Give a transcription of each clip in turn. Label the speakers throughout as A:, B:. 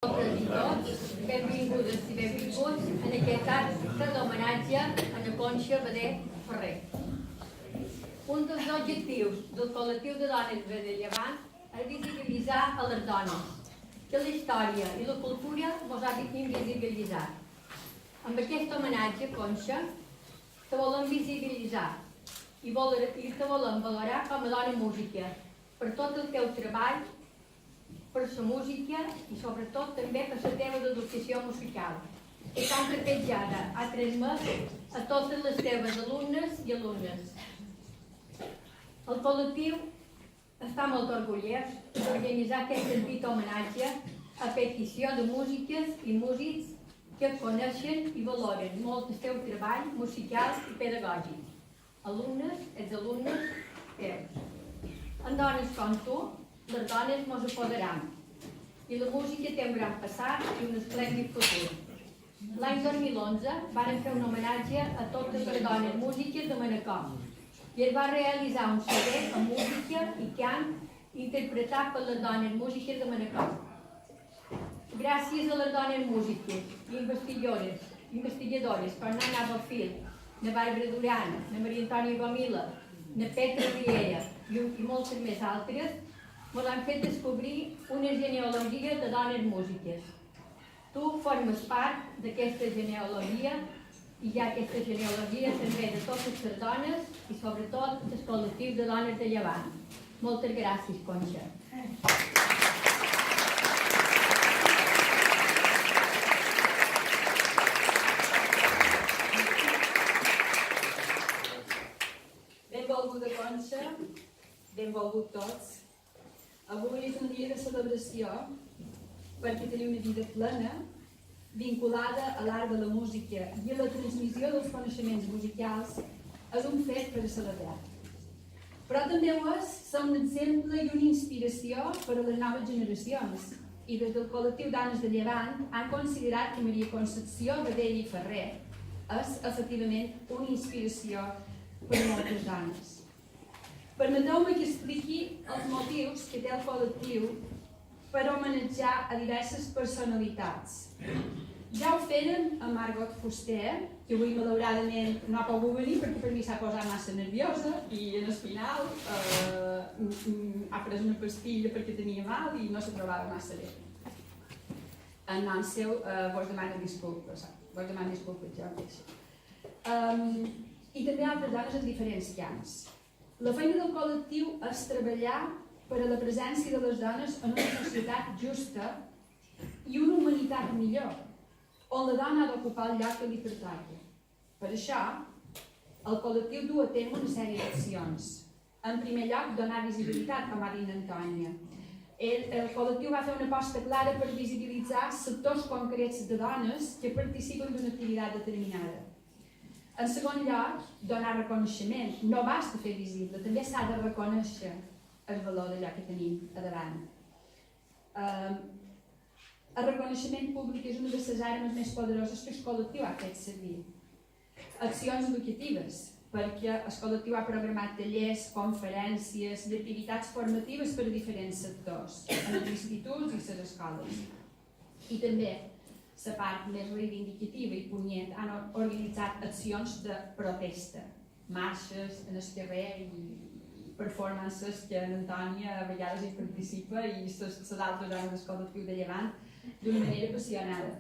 A: Totes i tots, benvingudes i benvinguts en aquest acte d'homenatge a la Conxa Bader Ferrer. Un dels objectius del col·lectiu de dones de Llevant és visibilitzar a les dones, que la història i la cultura ens ha invisibilitzat. Amb aquest homenatge, Conxa, te volem visibilitzar i te volem valorar com a dona música per tot el teu treball, per la música i sobretot també per la teva educació musical, que tan trepitjada ha transmès a totes les teves alumnes i alumnes. El col·lectiu està molt orgullós d'organitzar aquest sentit homenatge a petició de músiques i músics que coneixen i valoren molt el teu treball musical i pedagògic. Alumnes, exalumnes, teus. En dones com tu, les dones ens apoderaran i la música té un gran passat i un esplèndid futur. L'any 2011 van fer un homenatge a totes les dones músiques de Manacor i es va realitzar un CD amb música i cant interpretat per les dones músiques de Manacor. Gràcies a les dones músiques i investigadores com Nana Bofil, na Bàrbara Duran, na Maria Antònia Gomila, na Petra Riera i moltes més altres, ens han fet descobrir una genealogia de dones músiques. Tu formes part d'aquesta genealogia i hi ha aquesta genealogia també de totes les dones i sobretot del col·lectiu de dones de Llevant. Moltes gràcies, Conxa.
B: Benvolguda Conxa, benvolgut tots. Avui és un dia de celebració perquè tenir una vida plena, vinculada a l'art de la música i a la transmissió dels coneixements musicals, és un fet per a celebrar. Però també ho és ser un exemple i una inspiració per a les noves generacions. I des del col·lectiu Dones de Llevant han considerat que Maria Concepció Bader i Ferrer és efectivament una inspiració per a moltes dones. Permeteu-me que expliqui els motius que té el col·lectiu per homenatjar a diverses personalitats. Ja ho feren a Margot Fuster, que avui malauradament no ha pogut venir perquè per mi s'ha posat massa nerviosa i en el final ha pres una pastilla perquè tenia mal i no se trobava massa bé. En nom seu vos demano disculpes, jo mateix. I també altres dones en diferents camps. La feina del col·lectiu és treballar per a la presència de les dones en una societat justa i una humanitat millor, on la dona ha d'ocupar el lloc que li pertoca. Per això, el col·lectiu du a terme una sèrie d'accions. En primer lloc, donar visibilitat, com ha dit Antònia. El col·lectiu va fer una aposta clara per visibilitzar sectors concrets de dones que participen d'una activitat determinada. En segon lloc, donar reconeixement. No basta fer visible, també s'ha de reconèixer el valor d'allò que tenim a davant. El reconeixement públic és una de les armes més poderoses que el col·lectiu ha fet servir. Accions educatives, perquè el col·lectiu ha programat tallers, conferències i activitats formatives per a diferents sectors, en els instituts i les escoles. I també la part més reivindicativa i punyent han organitzat accions de protesta, marxes en el carrer i performances que en Antònia a vegades hi participa i les altres dones del col·lectiu de Llevant d'una manera apassionada.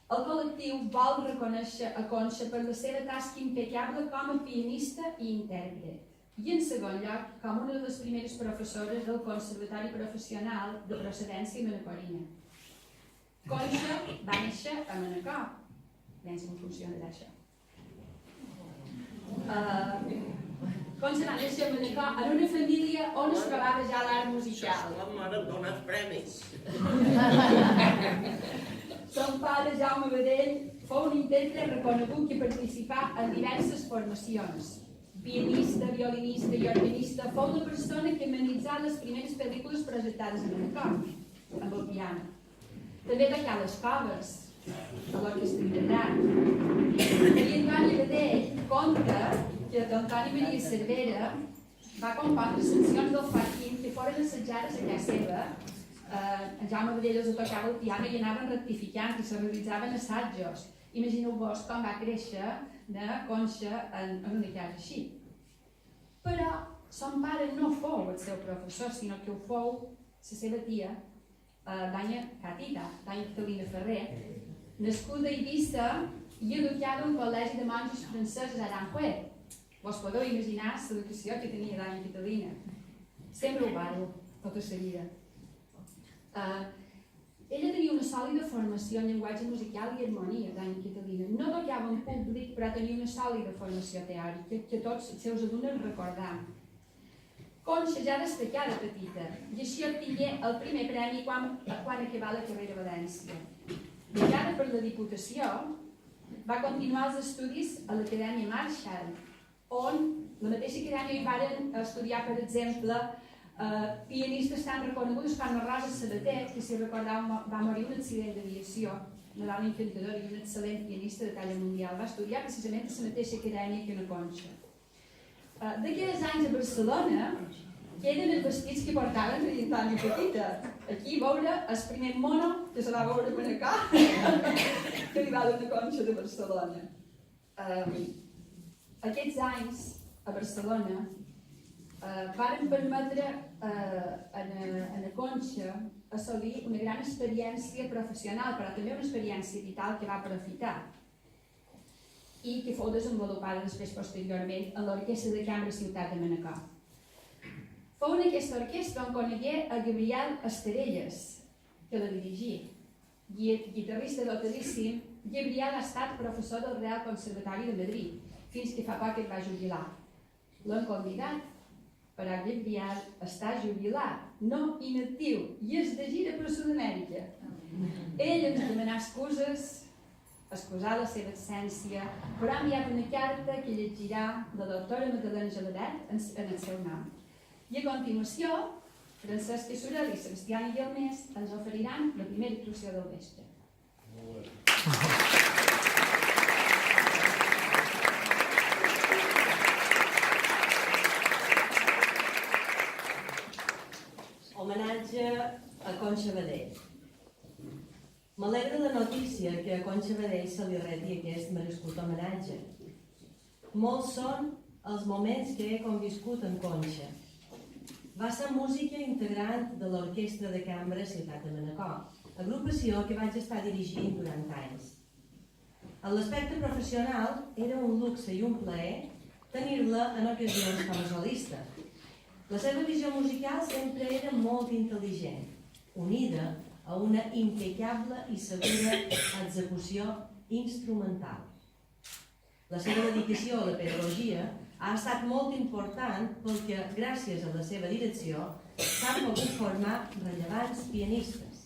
B: El col·lectiu vol reconèixer a Conxa per la seva tasca impecable com a pianista i intèrpret i en segon lloc com una de les primeres professores del Conservatori Professional de Procedència Manacorina. Conxa va néixer a Manacor. Pensa com funciona això. Conxa va néixer a Manacor en una família on es trobava ja l'art musical.
C: M'han donat premis.
B: Son pare, Jaume Badell, fou un intèrpret reconegut que participà en diverses formacions. Pianista, violinista i organista, fou la persona que amenitzà les primeres pel·lícules projectades a Manacor, amb el piano. També tocà les coves, a l'orquestra Hidrat. Maria Antònia Badell conta que Antoni Maria Cervera va compondre seccions del Joaquim que foren assetjades a casa seva En Jaume Badellos tocava el piano i anaven rectificant i se realitzaven assajos. Imagineu-vos com va créixer la Conxa en una casa així. Però son pare no fou el seu professor, sinó que ho fou la seva tia, Danya Catita, Danya Catalina Ferrer, nascuda a Eivissa i educada en un col·legi de monjos francesos a Aranjuez. Vos podeu imaginar l'educació que tenia Danya Catalina. Sempre ho parlo, tota la vida. Ella tenia una sòlida formació en llenguatge musical i harmonia, Danya Catalina. No tocava en públic, però tenia una sòlida formació teòrica que tots els seus alumnes recordam. Conxa ja destacà de petita i així obtingué el primer premi quan acabà la carrera a València. Becada per la Diputació, va continuar els estudis a l'Acadèmia Marshall, on la mateixa acadèmia hi van estudiar, per exemple, pianistes tan reconeguts com la Rosa Sabater, que si recordeu va morir en un accident d'aviació, una dona encantadora i un excel·lent pianista de talla mundial. Va estudiar precisament a la mateixa acadèmia que una Conxa. D'aquells anys a Barcelona queden els vestits que portaven de Tània petita. Aquí veure el primer mono que se va veure a Manacor que li va donar una Conxa de Barcelona. Aquests anys a Barcelona varen permetre a la Conxa assolir una gran experiència professional, però també una experiència vital que va aprofitar i que fou desenvolupada després posteriorment en l'Orquestra de Cambra Ciutat de Manacor. Fou en aquesta orquestra on conegué a Gabriel Esterelles, que la dirigí. Guitarrista dotadíssim, Gabriel ha estat professor del Real Conservatori de Madrid, fins que fa poc es va jubilar. L'han convidat, però Gabriel està jubilat, no inactiu, i és de gira per Sud-amèrica. Ell ens demanà excuses, excusar la seva absència, però ha enviat una carta que llegirà la doctora Magdalena Geladet en el seu nom. I a continuació, Francesc Sorel i Sebastià Guilmés ens oferiran la primera actuació del vespre.
C: Homenatge a Conxa Badell. M'alegra la notícia que a Conxa Badell se li reti aquest merescut homenatge. Molts són els moments que he conviscut amb Conxa. Va ser música integrant de l'Orquestra de Cambra Ciutat de Manacor, agrupació que vaig estar dirigint durant anys. En l'aspecte professional era un luxe i un plaer tenir-la en ocasions com a solista. La seva visió musical sempre era molt intel·ligent, unida a una impecable i segura execució instrumental. La seva dedicació a la pedagogia ha estat molt important perquè, gràcies a la seva direcció, s'han pogut formar rellevants pianistes.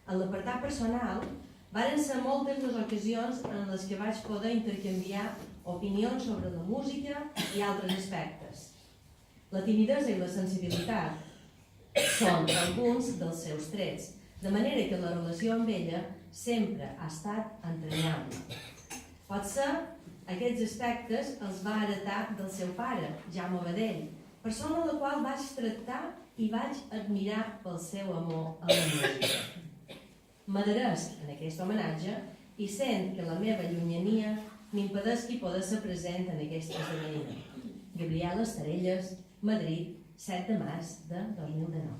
C: En l'apartat personal, varen ser moltes les ocasions en les que vaig poder intercanviar opinions sobre la música i altres aspectes. La timidesa i la sensibilitat són alguns dels seus trets, de manera que la relació amb ella sempre ha estat entranyable. Potser aquests aspectes els va heretar del seu pare, Jaume Badell, persona a la qual vaig tractar i vaig admirar pel seu amor a la música. M'adheresc en aquest homenatge i sent que la meva llunyania m'impedesqui poder ser present en aquest esdeveniment. Gabriel Esterelles, Madrid, 7 de març de 2019.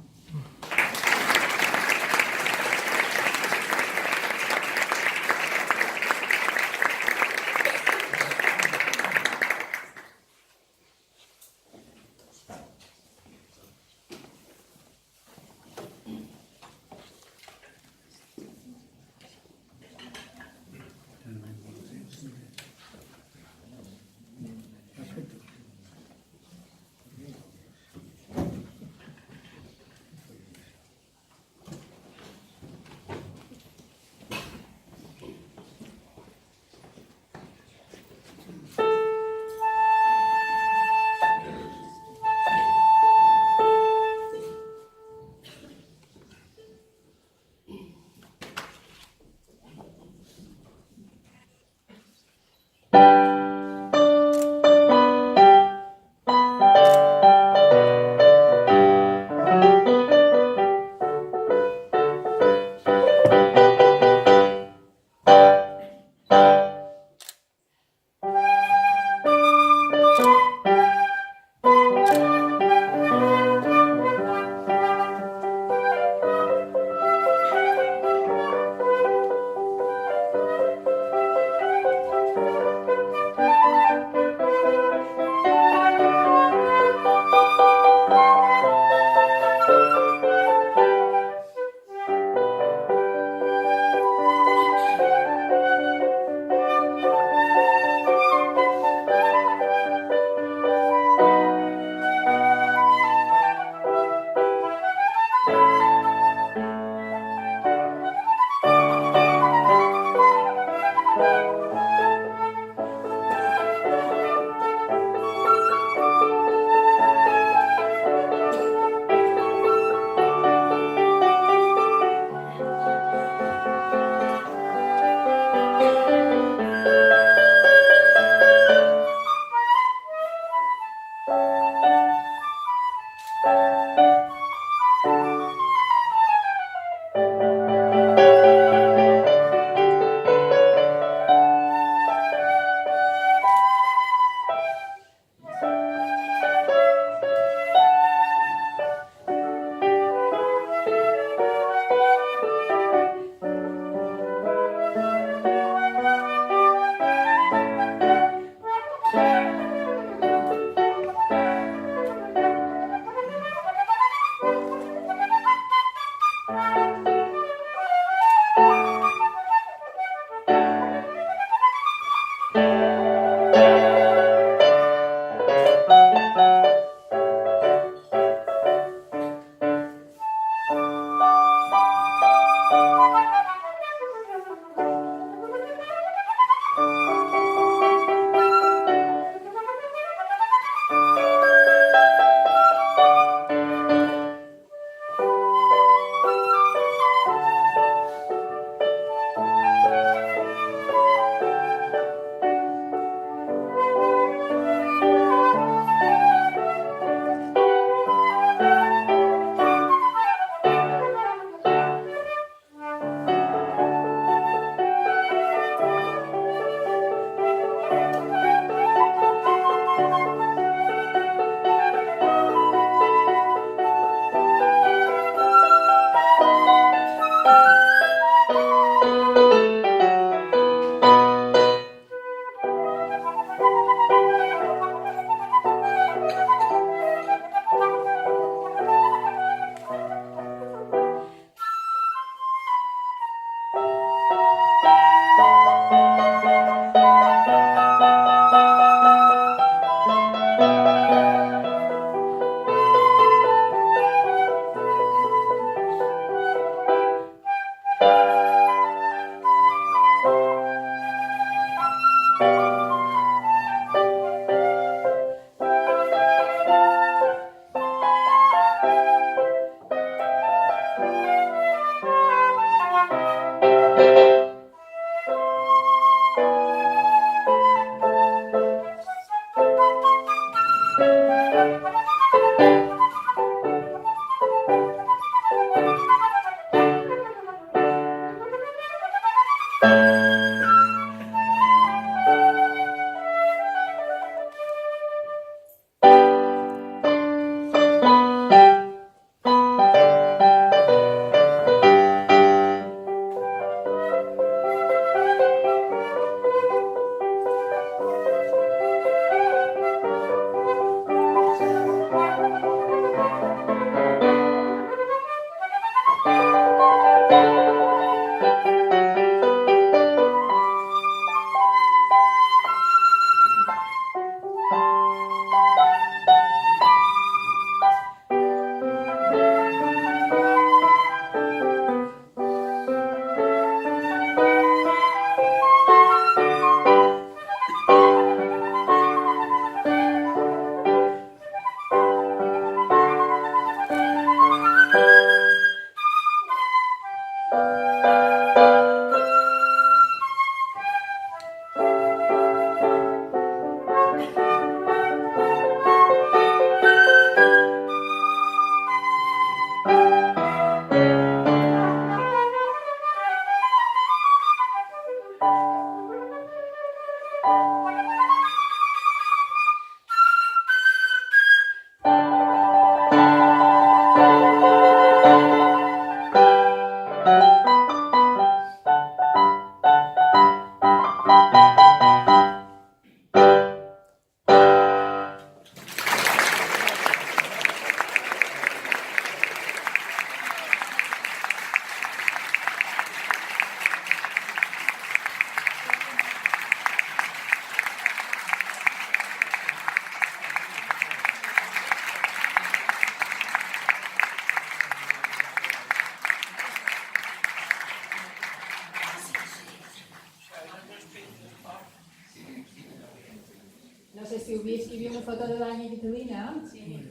B: No sé si heu vist que hi havia una foto de l'Anya Catalina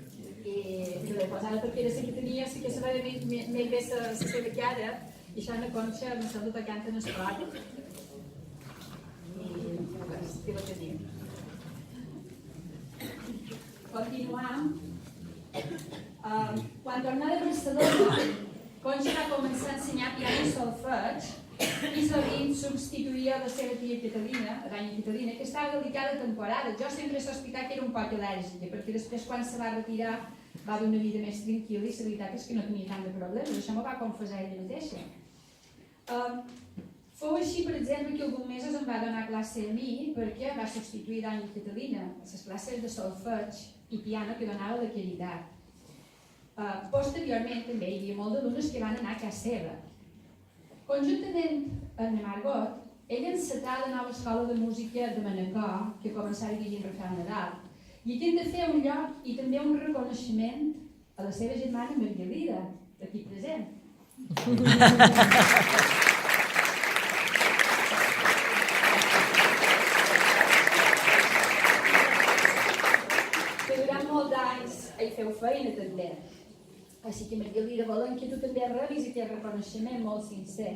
B: i l'he posada perquè era la que tenia, sí que se veia més bé la seva cara i això en la Conxa em sembla que canta en esclat i pues, què la tenim. Continuam. Quan tornava a Barcelona, Conxa va començar a ensenyar piano i solfeig i sovint substituïa la seva tia Catalina, l'Anya Catalina, que estava delicada temporada. Jo sempre s'ho explicat que era un poc al·lèrgica, perquè després quan se va retirar va dur una vida més tranquil·la i la veritat és que no tenia tant de problemes, això m'ho va confessar ella mateixa. Fou així, per exemple, que alguns mesos em va donar classe a mi perquè va substituir l'Anya Catalina a les classes de solfeig i piano que donava la Caritat. Posteriorment també hi havia molts d'alumnes que van anar a casa seva. Conjuntament amb la Margot, ella encetà la nova escola de música de Manacor, que començava a dirigir Rafael Nadal, i aquí hem de fer un lloc i també un reconeixement a la seva germana Maria Lira, aquí present. Que durant molts anys hi feu feina també. Així que Maria Lira, volem que tu també rebis aquest reconeixement molt sincer.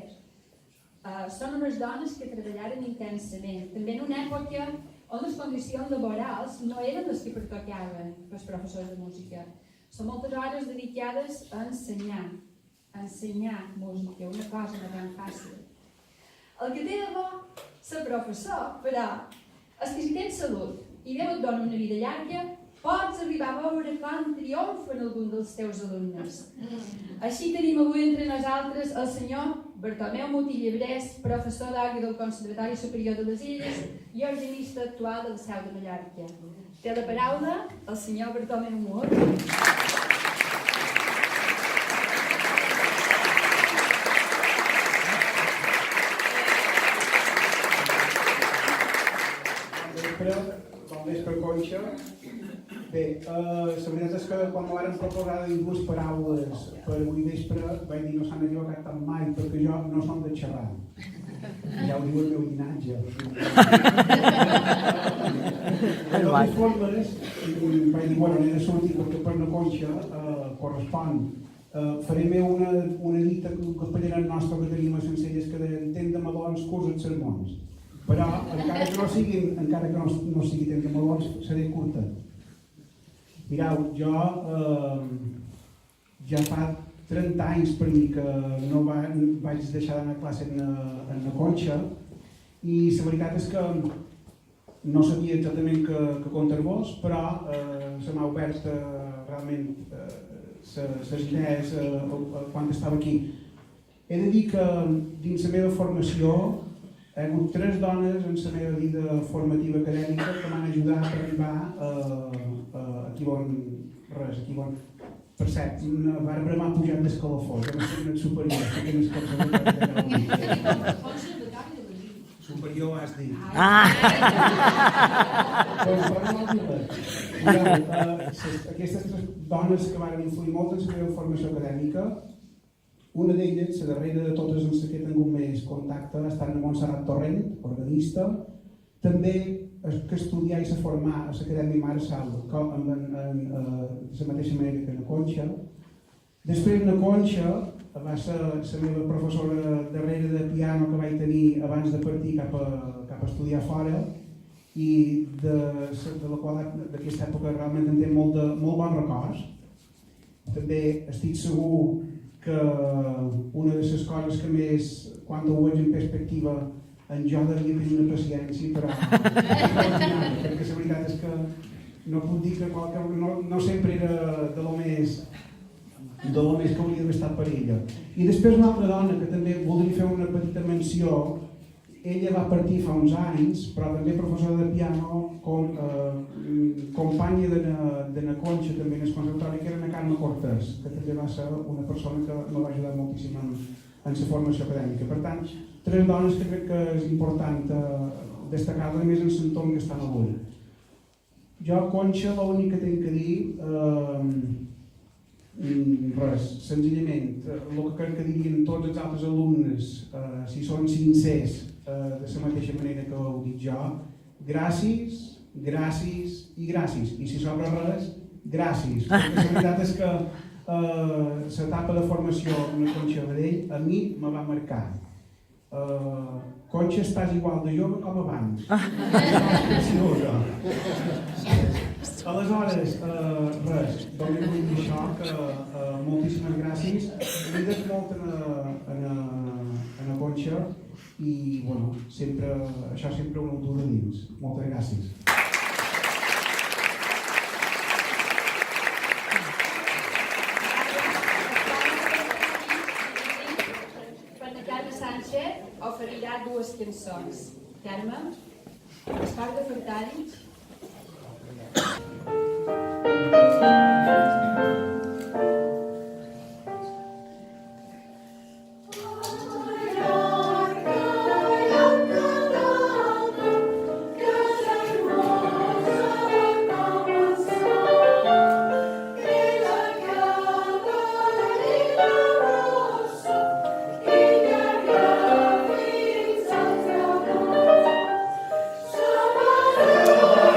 B: Són unes dones que treballaren intensament, també en una època on les condicions laborals no eren les que pertocaven pels professors de música. Són moltes hores dedicades a ensenyar música, una cosa no tan fàcil. El que té de bo ser professor, però, és que si tens salut i Déu et dona una vida llarga, pots arribar a veure com triomfen algun dels teus alumnes. Així tenim avui entre nosaltres el senyor Bartomeu Mutí Llebrés, professor d'orgue del Conservatori Superior de les Illes i organista actual de la Seu de Mallorca. Té la paraula el senyor Bartomeu Mutí.
D: Bon vespre, Conxa. Bé, la veritat és que quan me varen proposar de dir dues paraules per avui vespre vaig dir no s'han equivocat tant mai perquè jo no som de xerrar. Ja ho diu el meu llinatge. De totes formes, vaig dir, bueno, n'he de sortir perquè per la Conxa correspon. Faré meu una dita castellana nostra que tenim a Sencelles que deia temps de melons, curs en sermons. Però encara que no sigui temps de melons, seré curta. Mireu, jo ja fa 30 anys per mi que no vaig deixar d'anar a classe en la Conxa i la veritat és que no sabia exactament què contar-vos, però se m'ha obert realment les idees quan estava aquí. He de dir que dins la meva formació hi ha hagut 3 dones en la meva vida formativa acadèmica que m'han ajudat a arribar aquí on res, aquí on... Per cert, una Bàrbara m'ha pujat d'escalafó, que no sé una superior, que tens superior has dit. Aquestes 3 dones que van influir molt en la meva formació acadèmica, una d'elles, la darrera de totes amb la que he tingut més contacte, ha estat Montserrat Torrent, organista, també que estudiar i se formar a l'Acadèmia Marçal en la mateixa manera que a la Conxa. Després la Conxa va ser la meva professora darrere de piano que vaig tenir abans de partir cap a estudiar fora i de la qual d'aquesta època realment en té molt bons records. També estic segur que una de les coses que més, quan ho veig en perspectiva, en jo devia tenir una paciència, però perquè la veritat és que no puc dir que no sempre era de lo més de lo més que hauria d'haver estat per ella. I després una altra dona que també voldria fer una petita menció. Ella va partir fa uns anys, però també professora de piano, companya de na Conxa també en el conservatori, que era na Carme Cortés, que també va ser una persona que me va ajudar moltíssim en la formació acadèmica. Per tant, 3 dones que crec que és important destacar, a més en l'entorn que estan avui. Jo, Conxa, l'únic que tinc que dir, res, senzillament, el que crec que dirien tots els altres alumnes, si són sincers, de la mateixa manera que ho dic jo, gràcies, gràcies i gràcies. I si sobra res, gràcies. Perquè la veritat és que l'etapa de formació en la Conxa Badell a mi me va marcar. Conxa, estàs igual de jove com abans. Aleshores, res, doncs vull dir això, que moltíssimes gràcies. He dit molt en la Conxa i, bueno, això sempre ho dura dins. Moltes gràcies.
B: Per la Carme Sánchez oferirà 2 cançons. Carme, Esparc de Fartalls.
E: Oh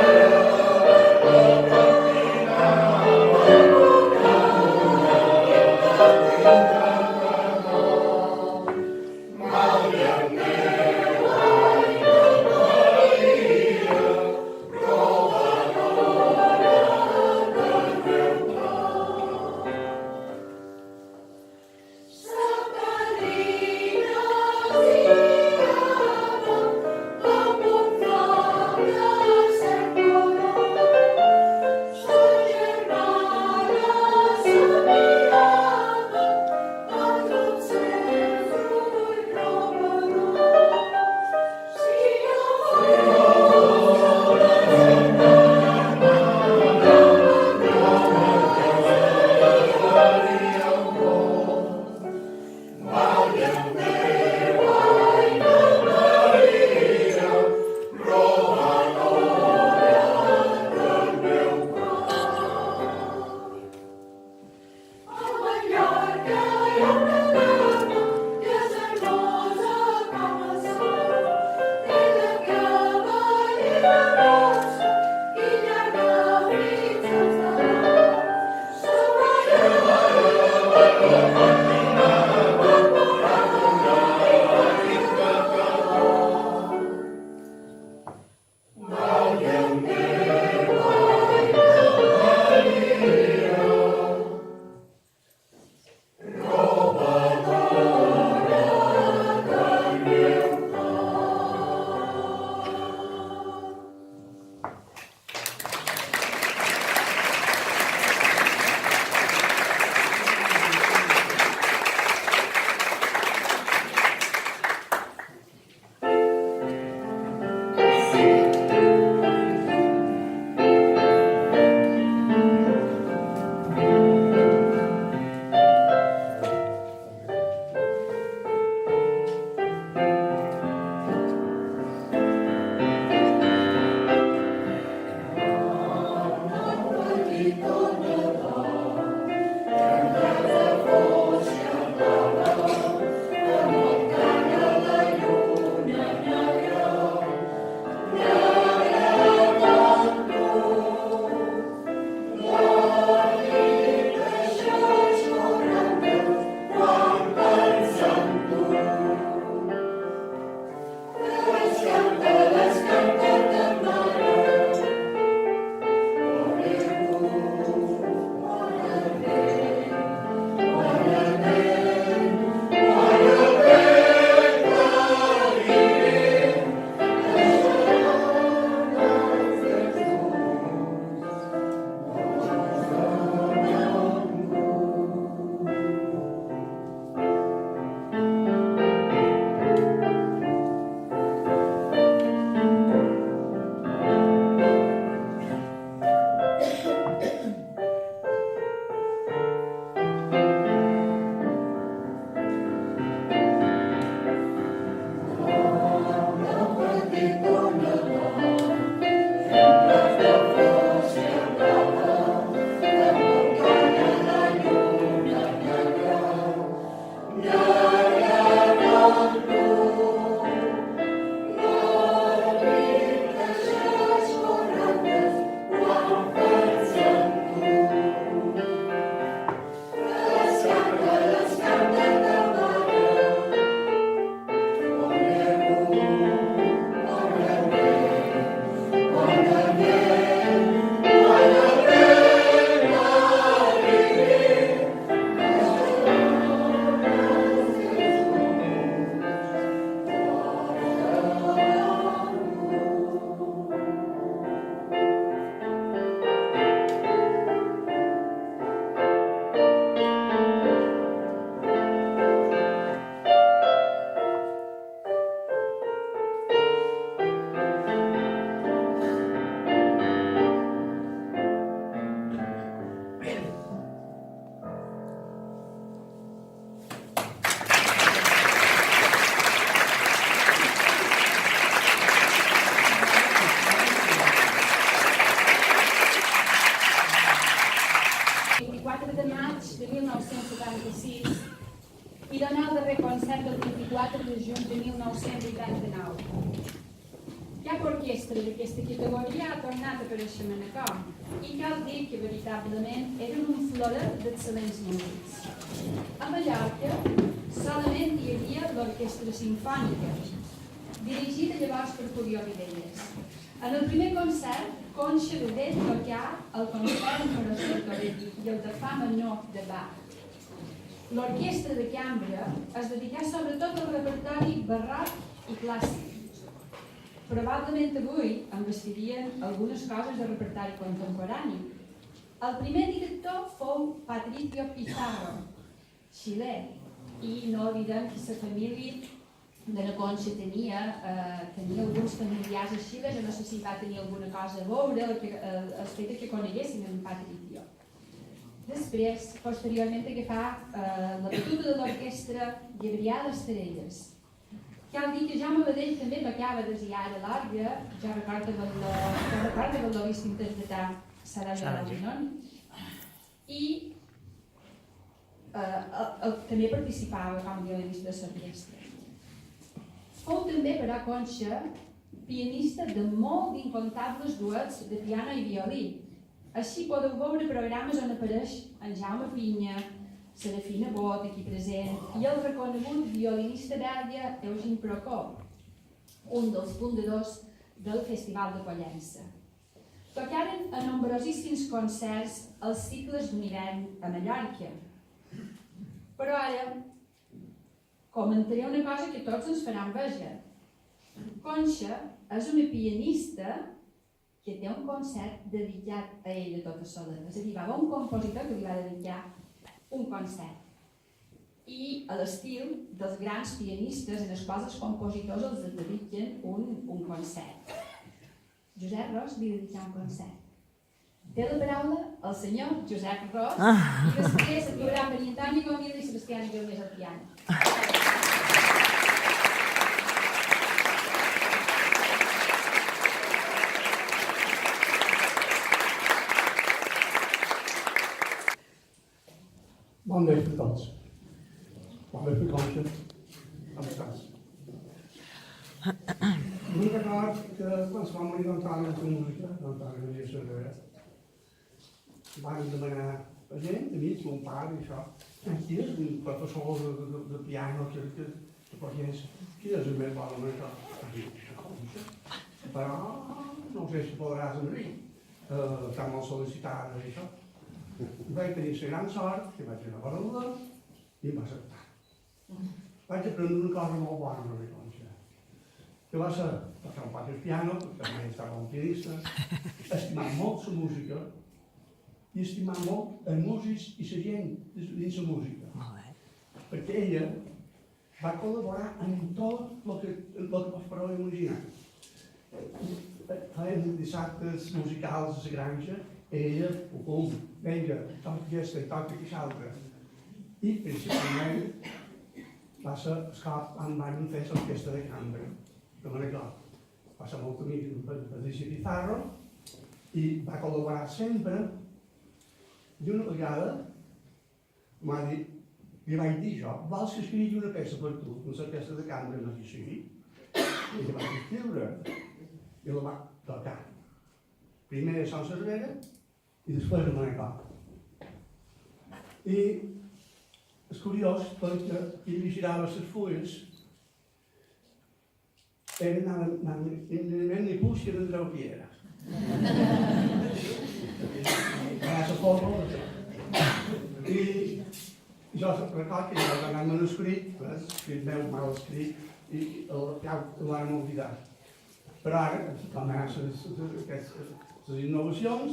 B: de 1989. Cap orquestra d'aquesta categoria ha tornat a aparèixer a Manacor i cal dir que veritablement eren un floret d'excel·lents músics. A Mallorca solament hi havia l'Orquestra Simfònica, dirigida llavors per Julio Videlles. En el primer concert, Concha Vedé tocà el concert número 120 i el de fa menor de Bach. L'orquestra de cambra es dedicà sobretot al repertori barroc i clàssic. Probablement avui em vestirien algunes coses de repertori contemporani. El primer director fou Patricio Pizarro, xilè, i no oblidem que la família de la Concha tenia alguns familiars a Xile, jo no sé si va tenir alguna cosa a veure el fet que coneguessin en Patricio. Després, posteriorment, agafà la batuta de l'orquestra Llebrià d'Estrelles. Cal dir que Jaume Badell també tocava desiar a l'orgue, jo recordo que l'he vist interpretar Sarajevo Albinon, i també participava com violinista de l'orquestra. Fou també, però, Concha, pianista de molt d'incontables duets de piano i violí. Així podeu veure programes on apareix en Jaume Pinya, Serafina Bot, aquí present, i el reconegut violinista belga Eugene Procop, un dels fundadors del Festival de Pollença. Tocaren a nombrosíssims concerts als cicles d'un hivern a Mallorca. Però ara comentaré una cosa que tots ens farà enveja. Concha és una pianista que té un concert dedicat a ella tota sola. És a dir, va haver un compositor que li va dedicar un concert. I a l'estil dels grans pianistes en els quals els compositors els dediquen un concert. Josep Ros li dedica un concert. Té la paraula el senyor Josep Ros i després actuarà Maria Antònia Comida i Sebastià Guilmés al piano.
D: Bon vespre a tots. Bon vespre, Concha. Com estàs? Vull recordar que quan se va morir d'Antoni en la música, d'Antoni Maria Cervera, van demanar a gent, amics, mon pare i això, qui és un professor de piano que coneix, qui és el més bon en això? Concha. Però no sé si podràs anar-hi. Està molt sol·licitada i això. Vaig tenir la gran sort que vaig anar a Barcelona i em va acceptar. Vaig aprendre una cosa molt bona amb la Concha, que va ser tocar un poc el piano, perquè també estava un pianista, estimar molt la música i estimar molt els músics i la gent dins la música. Perquè ella va col·laborar en tot el que vos podeu imaginar. Feien dissabtes musicals a la granja, ella, vinga, toca aquesta i toca aquesta. I principalment va ser el cop on vam fer l'orquestra de cambra, de Manacor. Va ser molt amic de Patricio Pizarro i va col·laborar sempre. I una vegada m'ha dit, li vaig dir jo, vols que escrigui una peça per tu, una orquestra de cambra, no sé si. I la vaig escriure i la va tocar. Primer a Sant Cervera i després a Manacor. I és curiós perquè qui li girava les fulles anaven ni puix que d'Andreu Piera. Era la forma. I jo record que jo vaig anar manuscrit, escrit meu mal escrit, i ja ho vam oblidar. Però ara, com hi ha les innovacions,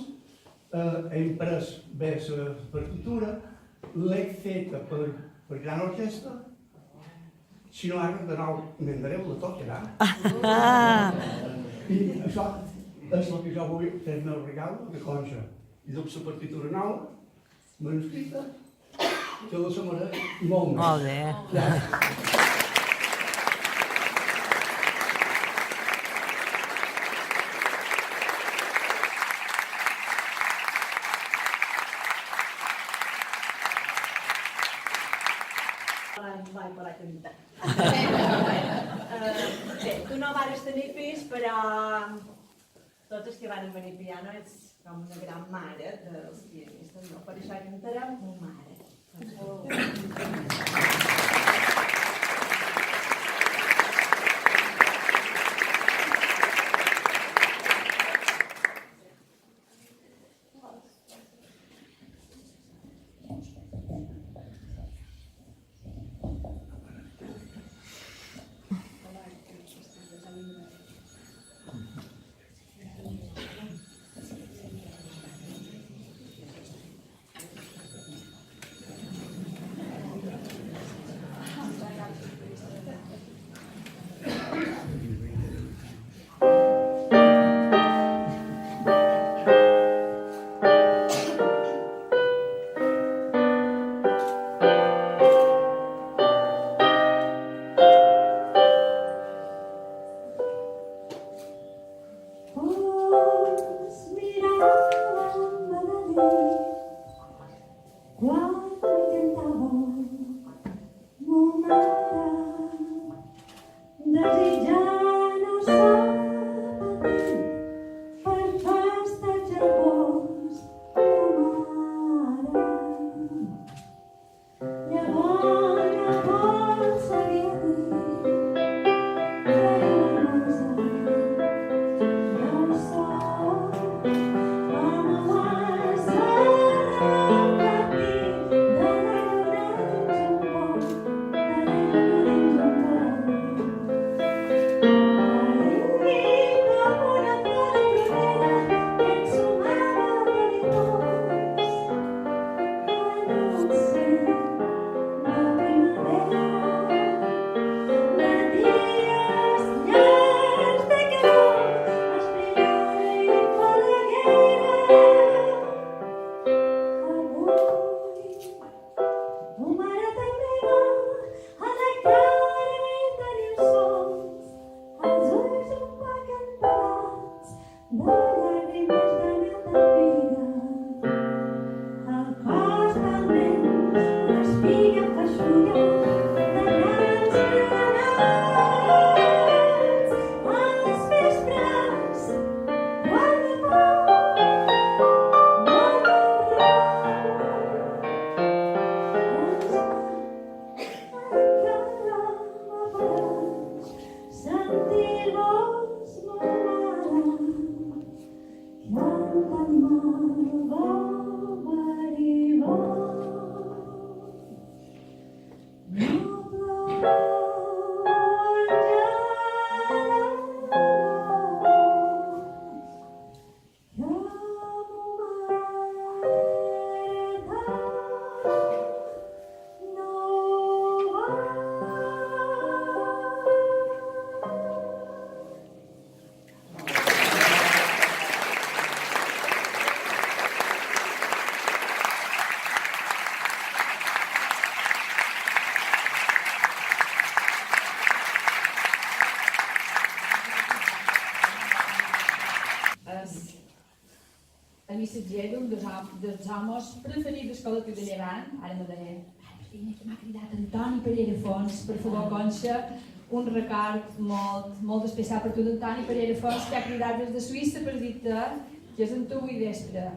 D: he imprès bé la partitura, l'he feta per gran orquestra, si no ara de nou m'endareu la tocarà. I això és el que jo vull fer el meu regal de Concha. I duc la partitura nova, manuscrita, que la samarà molt més.
E: Molt bé.
F: Vai para a cantar.
C: no vares tenir fills, però totes que van venir piano ets com una gran mare dels pianistes, no? Per això cantarem Mo mare.
B: El missatger d'un dels homes preferits del col·lectiu de Llevant, ara me deia, que m'ha cridat Antoni Pereira Fons, per favor, Conxa, un record molt especial per tu d'Antoni Pereira Fons, que ha cridat des de Suïssa per dir-te que és en tu avui vespre.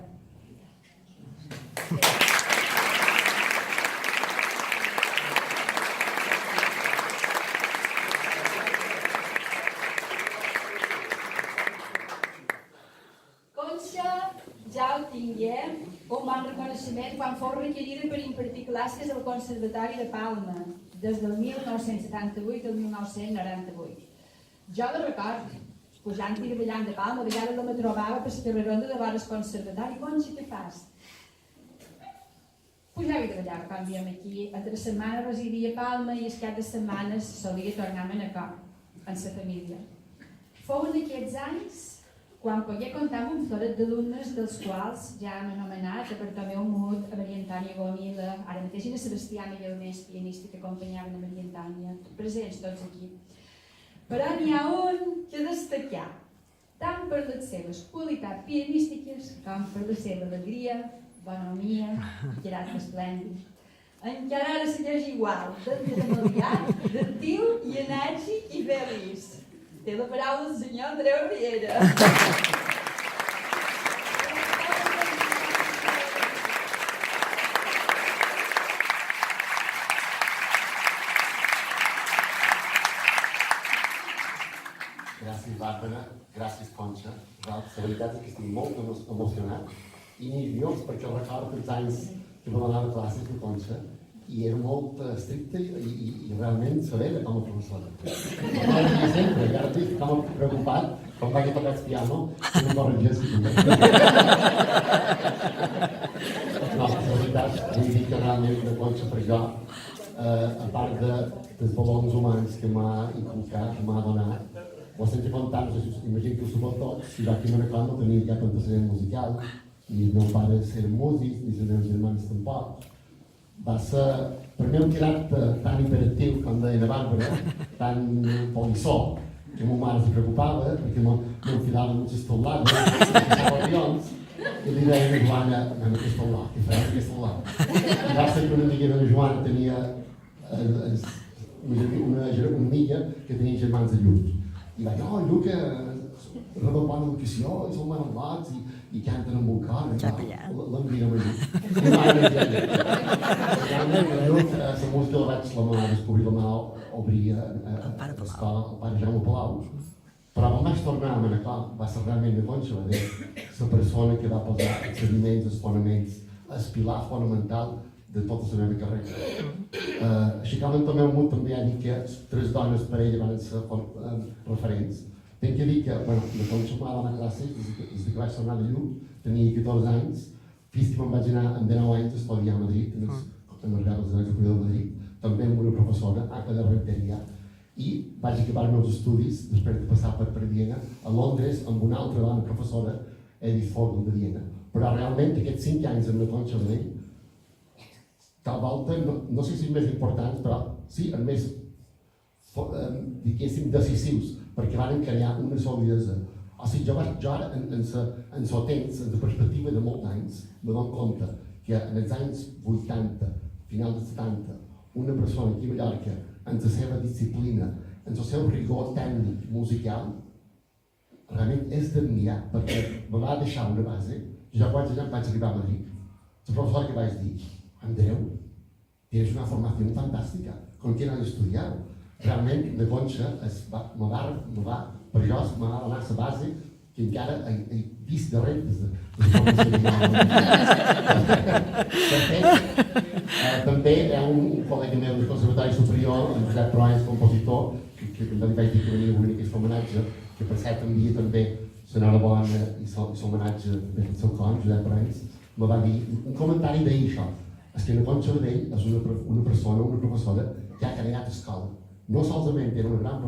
B: Ja el tinguem un bon reconeixement quan fou requerida per impartir classes al Conservatori de Palma des del 1978 al 1998. Jo la record, pujant i ballant de Palma, a vegades no me trobava per la carreronda de vora el Conservatori. Conxa, què fas? Pujava i treballava quan víem aquí. Entre setmana residia a Palma i el cap de setmanes solia tornar a Manacor, amb la família. Fou en aquests anys quan pogué comptar amb un floret d'alumnes dels quals ja hem anomenat a Bartomeu Mut, a Maria Antònia Gomila, ara mateix i a Sebastià Miguel Més, pianista que acompanyaven a Maria Antònia, presents tots aquí. Però n'hi ha un que destacar, tant per les seves qualitats pianístiques com per la seva alegria, bonomia i caràcter esplèndid. Encara ara segueix igual, d'entremaliat, d'actiu i enèrgic i feliç. Té la paraula el senyor Andreu Riera.
E: Gràcies, Bàrbara. Gràcies, Conxa. La veritat és que estic molt emocionat i nerviós perquè recordo els anys que vam anar a classes de Conxa i era molt estricta i realment severa com a professora. No ho sempre, i ara estic com preocupat quan vaig a tocar el piano que no corregís si tu. No, la veritat, vull dir que realment de Conxa per jo, a part dels valors humans que m'ha inculcat, que m'ha donat, ho sento contar, imagino que ho sabeu tots, si d'aquí me reclamo tenia cap antecedent musical, ni els meus pares eren músics, ni els meus germans tampoc. Va ser, per mi, un tirat tan hiperactiu, com deia la Bàrbara, tan polissó, que ma mare se preocupava, perquè m'enfilava en les taulades, passava avions, i li deia a la Joana, anem a aquest taular, què farem a aquest taular? I va ser que una amiga de la Joana tenia una amiga que tenia germans de Lluc. I va dir, oh, Lluc, reben bona educació, i són malalats, i canten amb un cor, l'envira amb Lluc. I va dir, Lluc, la música la vaig descobrir, la mà obrir a l'escola, el pare Jaume Palau. Però quan vaig tornar a Manacor, va ser realment de Conxa Bader, la persona que va posar els sediments, els fonaments, el pilar fonamental de tota la meva carrera. Aixecament també un munt també ha dit que 3 dones per ella van ser referents. Tinc que dir que, bueno, de quan jo m'anava a classe, des que vaig tornar de Lluc, tenia 14 anys, fins que me'n vaig anar amb 19 anys a estudiar a Madrid, en els graus de Superior de Madrid, també amb una professora, Aca de Renteria, i vaig acabar els meus estudis, després de passar per Viena, a Londres, amb una altra dona professora, Edith Fogel de Viena. Però realment, aquests 5 anys amb la Conxa Bader, tal volta, no sé si els més importants, però sí, els més, diguéssim, decisius, perquè van crear una solidesa. O sigui, jo ara, en el temps, en la perspectiva de molts anys, me dono compte que en els anys 80, final dels 70, una persona aquí a Mallorca, en la seva disciplina, en el seu rigor tècnic musical, realment és d'admirar, perquè me va deixar una base, jo vaig arribar a Madrid. La professora que vaig dir, Andreu, tienes una formación fantástica. ¿Con quién has estudiado? Realment, de Conxa, me va donar la base que encara he vist de reptes de també hi ha un col·lega meu del Conservatori Superior, en Josep Proens, compositor, que també li vaig dir que venia avui en aquest homenatge, que per cert envia també l'enhorabona i l'homenatge del seu cor, Josep Proens, me va dir un comentari d'ahir això. És que la Conxa Bader és una persona, una professora que ha creat escola. No solament era una gran